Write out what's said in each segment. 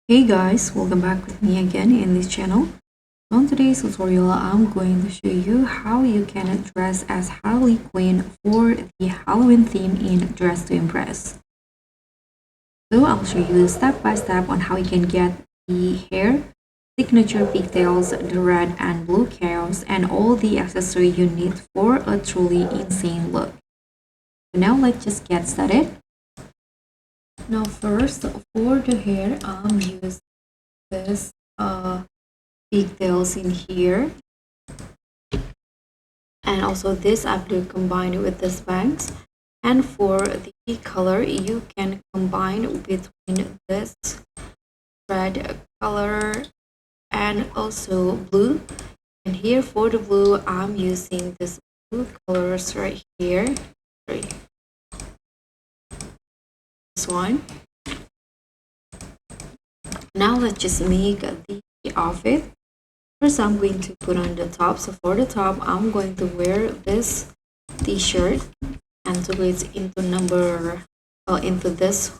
Hey guys, welcome back with me again in this channel. On today's tutorial, I'm going to show you how you can dress as Harley Quinn for the Halloween theme in Dress to Impress. So I'll show you step by step on how you can get the hair, signature pigtails, the red and blue chaos, and all the accessory you need for a truly insane look. So now let's just get started. Now first, for the hair, I'm using this pigtails in here, and also this I have to combine with this bangs. And for the color, you can combine between this red color and also blue. And here for the blue, I'm using this blue colors right here. This one. Now let's just make the outfit. First, I'm going to put on the top. So for the top, I'm going to wear this t-shirt and to it into this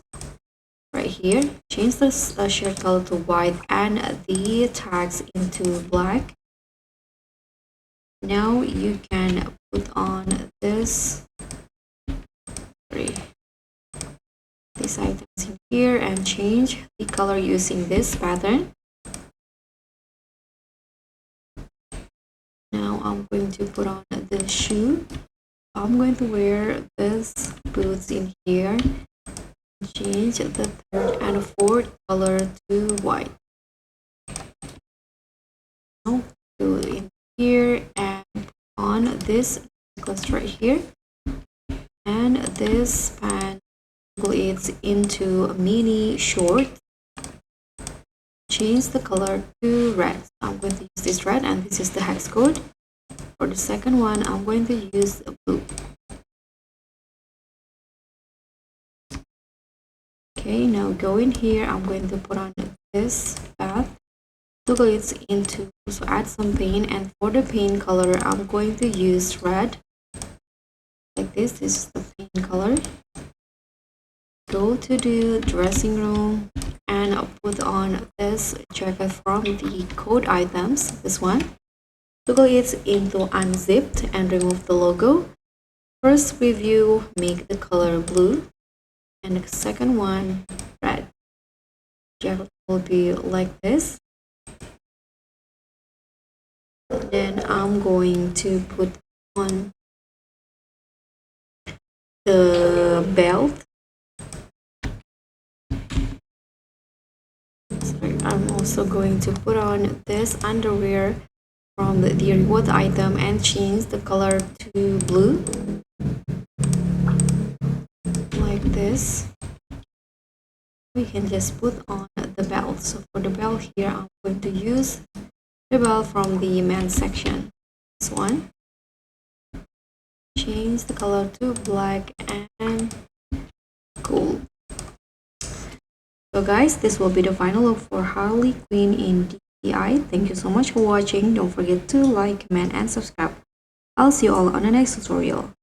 right here. Change this shirt color to white and the tags into black. Now you can put on these items in here and change the color using this pattern. Now I'm going to put on the shoe. I'm going to wear this boots in here. Change the third and fourth color to white. Now go in here and put on this necklace right here. And this pant, it's into a mini short. Change the color to red. I'm going to use this red, and this is the hex code. For the second one, I'm going to use blue. Okay, now go in here. I'm going to put on this bath. So it's into, so add some paint, and for the paint color, I'm going to use red. Like this. This is the paint color. Go to the dressing room and put on this jacket from the code items, this one. Toggle it into unzipped and remove the logo. First preview, make the color blue, and the second one red. Jacket will be like this. Then I'm going to put on the belt. I'm also going to put on this underwear from the reward item and change the color to blue, like this. We can just put on the belt. So for the belt here, I'm going to use the belt from the men's section. This one. Change the color to black and gold. So guys, this will be the final look for Harley Quinn in DTI. Thank you so much for watching. Don't forget to like, comment, and subscribe. I'll see you all on the next tutorial.